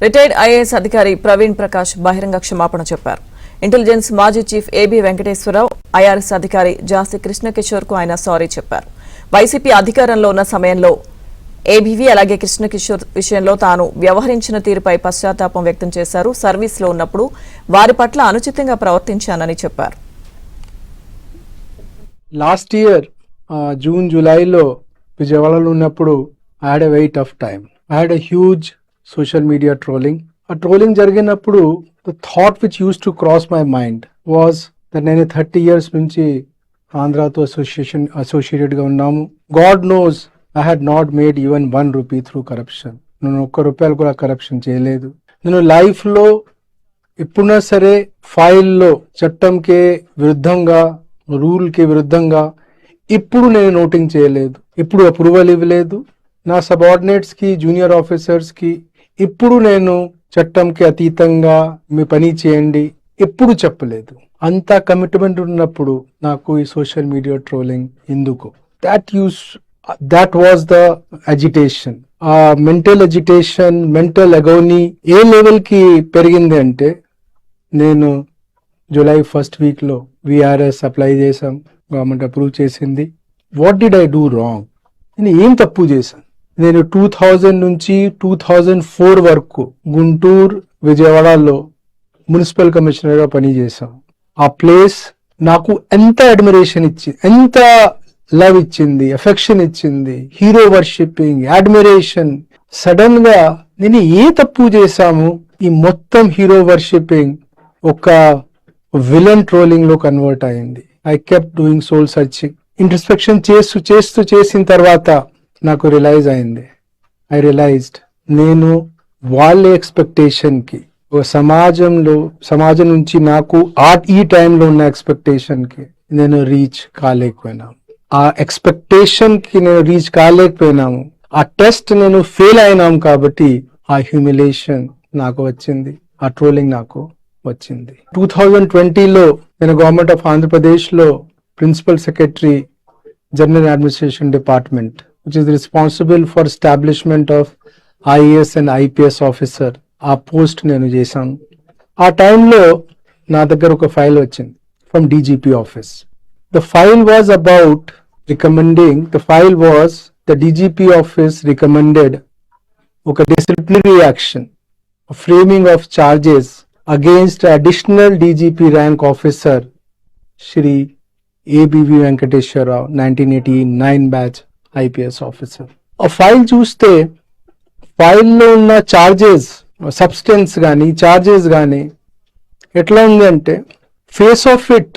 Retired IAS అధికారి ప్రవీణ్ ప్రకాష్ బహిరంగ క్షమాపణ చెప్పారు. ఇంటెలిజెన్స్ మాజీ చీఫ్ ఏబీ వెంకటేశ్వరరావు, ఐఆర్ఎస్ అధికారి జాస్తి కృష్ణకిషోర్ కు ఆయన సారీ చెప్పారు. వైసీపీ అధికారంలో ఉన్న సమయంలో ఏబీవీ అలాగే కృష్ణకిషోర్ విషయంలో తాను వ్యవహరించిన తీరుపై పశ్చాత్తాపం వ్యక్తం చేశారు. సర్వీస్లో ఉన్నప్పుడు వారి పట్ల అనుచితంగా ప్రవర్తించానని చెప్పారు. లాస్ట్ ఇయర్ జూన్ జూలైలో విజయవాడలో ఉన్నప్పుడు I had a very tough time. I had a huge social media trolling. ఆ ట్రోలింగ్ జరిగినప్పుడు the thought which use to cross my mind was that నేను 30 years నుంచి ఆంధ్రాతో అసోసియేటెడ్ గా ఉన్నాము. God knows I had not made even 1 rupee through corruption. నేను ₹1 కూడా corruption చేయలేదు. నేను లైఫ్ లో ఎప్పుడైనా సరే ఫైల్లో చట్టంకే విరుద్ధంగా, రూల్ కి విరుద్ధంగా ఇప్పుడు నేను నోటింగ్ చేయలేదు, ఇప్పుడు అప్రూవల్ ఇవ్వలేదు. నా సబార్డినేట్స్ కి, జూనియర్ ఆఫీసర్స్ కి ఇప్పుడు నేను చట్టంకి అతీతంగా మీ పని చేయండి ఎప్పుడు చెప్పలేదు. అంత కమిట్మెంట్ ఉన్నప్పుడు నాకు ఈ సోషల్ మీడియా ట్రోలింగ్ ఎందుకు? That was the agitation. ఆ మెంటల్ అజిటేషన్, మెంటల్ అగోనీ ఏ లెవెల్ కి పెరిగింది అంటే, నేను జూలై 1st week లో విఆర్ఎస్ అప్లై చేశాం, గవర్నమెంట్ అప్రూవ్ చేసింది. What did I do wrong? నేను ఏం తప్పు చేశాను? నేను 2000 నుంచి 2004 వరకు గుంటూరు, విజయవాడలో మున్సిపల్ కమిషనర్ గా పనిచేశాం. ఆ ప్లేస్ నాకు ఎంత అడ్మిరేషన్ ఇచ్చింది, ఎంత లవ్ ఇచ్చింది, ఎఫెక్షన్ ఇచ్చింది, హీరో వర్షిప్పింగ్, అడ్మిరేషన్. సడన్ గా నేను ఏ తప్పు చేశాము? ఈ మొత్తం హీరో వర్షిప్పింగ్ ఒక విలన్ ట్రోలింగ్ లో కన్వర్ట్ అయింది. I kept doing soul searching. Introspection చేసిన తర్వాత నాకు రియలైజ్ అయింది. ఐ రియలైజ్డ్ నేను వాళ్ళ ఎక్స్పెక్టేషన్ కి, సమాజం నుంచి నాకు ఈ టైంలో ఉన్న ఎక్స్పెక్టేషన్ కి నేను రీచ్ కాలేకపోయినాను. ఆ ఎక్స్పెక్టేషన్ కి నేను రీచ్ కాలేకపోయినాము. ఆ టెస్ట్ నేను ఫెయిల్ అయినాం కాబట్టి ఆ హ్యూమిలేషన్ నాకు వచ్చింది, ఆ ట్రోలింగ్ నాకు వచ్చింది. 2020లో నేను గవర్నమెంట్ ఆఫ్ ఆంధ్రప్రదేశ్ లో principal secretary, general administration department, which is responsible for establishment of IAS and IPS officer. ఆ పోస్ట్ నేను చేశాను. ఆ టైంలో నా దగ్గర ఒక ఫైల్ వచ్చింది from DGP office. The file was about recommending, the DGP office recommended ఒక disciplinary action, a framing of charges against additional DGP rank officer Shri ABV Venkateshwara, 1989 batch IPS officer. ఆ ఫైల్ చూస్తే ఫైల్లో ఉన్న charges, substance కానీ charges కానీ ఎట్లా ఉంది అంటే, face of it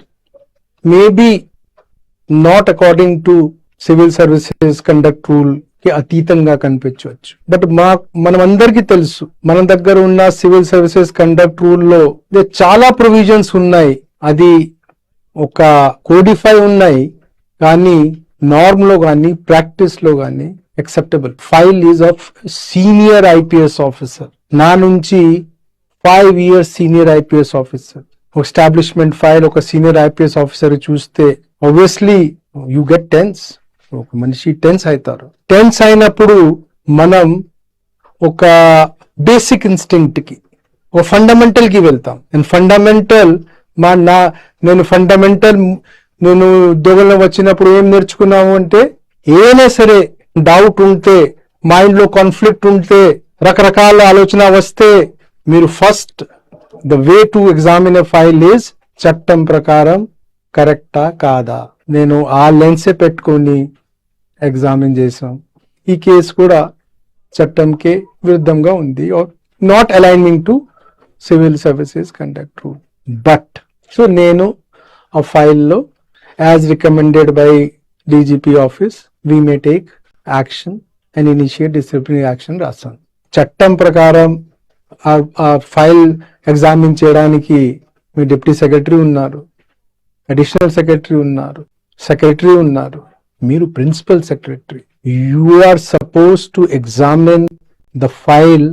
maybe not according to civil services conduct rule కి అతీతంగా కనిపించవచ్చు. బట్ మనం అందరికీ తెలుసు, మన దగ్గర ఉన్న సివిల్ సర్వీసెస్ కండక్ట్ రూల్ లో చాలా ప్రొవిజన్స్ ఉన్నాయి. అది ఒక కోడిఫై ఉన్నాయి, కానీ నార్మ్ లో కానీ ప్రాక్టీస్ లో కానీ acceptable. File is of senior IPS officer. నా నుంచి 5 years senior IPS officer. Establishment file ఒక senior IPS officer చూస్తే obviously you get tense. ఒక మనిషి టెన్స్ అవుతారు. టెన్స్ అయినప్పుడు మనం ఒక బేసిక్ ఇన్స్టింక్ట్ కి, ఒక ఫండమెంటల్ కి వెళ్తాం. నేను ఉద్యోగంలో వచ్చినప్పుడు ఏం నేర్చుకున్నాము అంటే, ఏదైనా సరే డౌట్ ఉంటే, మైండ్ లో కాన్ఫ్లిక్ట్ ఉంటే, రకరకాల ఆలోచన వస్తే, మీరు first the way to examine a file is చట్టం ప్రకారం కరెక్టా కాదా. నేను ఆ లెన్సే పెట్టుకొని ఎగ్జామిన్ చేశాం. ఈ కేసు కూడా చట్టంకే విరుద్ధంగా ఉంది, not aligning to civil services conduct rule. But so నేను ఆ ఫైల్లో as recommended by DGP office, we may take action and initiate disciplinary action రాస్తాను. చట్టం ప్రకారం ఆ ఫైల్ ఎగ్జామిన్ చేయడానికి మీ డిప్యూటీ సెక్రటరీ ఉన్నారు, అడిషనల్ సెక్రటరీ ఉన్నారు, సెక్రటరీ ఉన్నారు, మీరు principal secretary. You are suppose to examine the file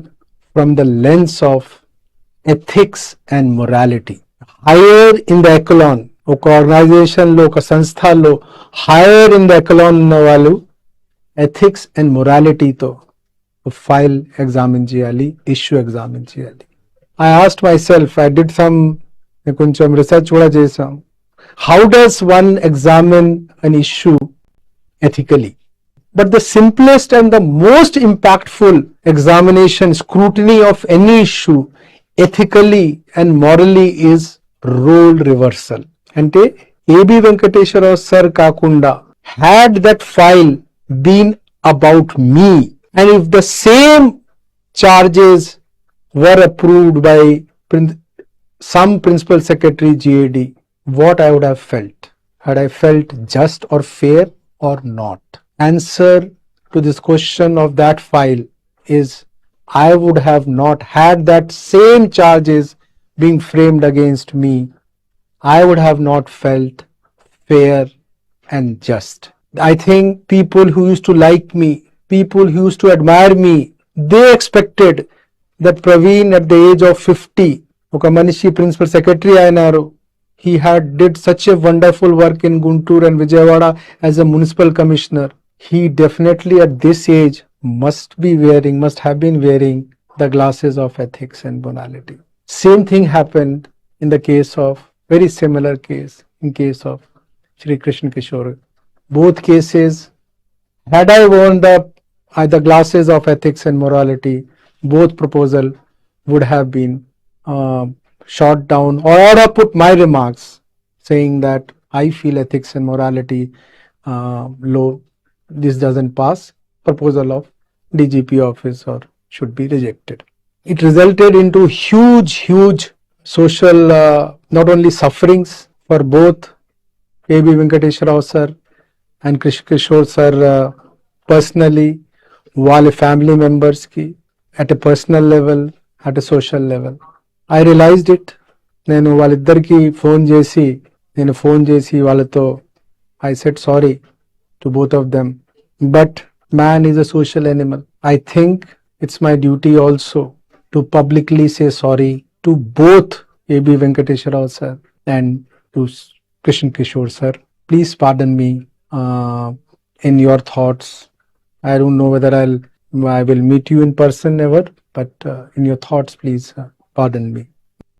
from the lens of ethics and morality. Higher in the echelon, ఒక ఆర్గనైజేషన్ లో, ఒక సంస్థలో హైయర్ ఇన్ ద ఎకలాన్ ఉన్న వాళ్ళు ఎథిక్స్ అండ్ మొరాలిటీతో ఫైల్ ఎగ్జామిన్ చేయాలి, ఇష్యూ ఎగ్జామిన్ చేయాలి. I asked myself, I did కొంచెం రీసెర్చ్ కూడా చేశాం. How does one examine an issue ethically? But the simplest and the most impactful examination, scrutiny of any issue ethically and morally is role reversal. అంటే AB Venkateswararao sir కాకుండా had that file been about me and if the same charges were approved by some principal secretary GAD, what I would have felt. Had I felt just or fair or not? Answer to this question of that file is I would have not had that same charges being framed against me. I would have not felt fair and just. I think people who used to like me, people who used to admire me, they expected that Praveen at the age of 50, ఒక మనిషి principal secretary అయినారు. He had did such a wonderful work in Guntur and Vijayawada as a municipal commissioner. He definitely at this age must have been wearing the glasses of ethics and morality. Same thing happened in the case of, very similar case, in case of Shri Krishna Kishore. Both cases, had I worn the glasses of ethics and morality, both proposal would have been shot down, or I would have put my remarks saying that I feel ethics and morality low, this doesn't pass, proposal of DGP office or should be rejected. It resulted into huge social not only sufferings for both A.B. Venkateswara Rao sir and Krishna Kishore sir personally, వాళ్ళ family మెంబర్స్కి, at a personal level, at a social level. I realized it. నేను వాళ్ళిద్దరికి phone చేసి వాళ్ళతో I said sorry to both of them. But man is a social animal. I think it's my duty also to publicly say sorry to both A.B. Venkateswara Rao sir and to Krishna Kishore sir. Please pardon me in your thoughts. I don't know whether I will meet you in person ever, but in your thoughts, please pardon me.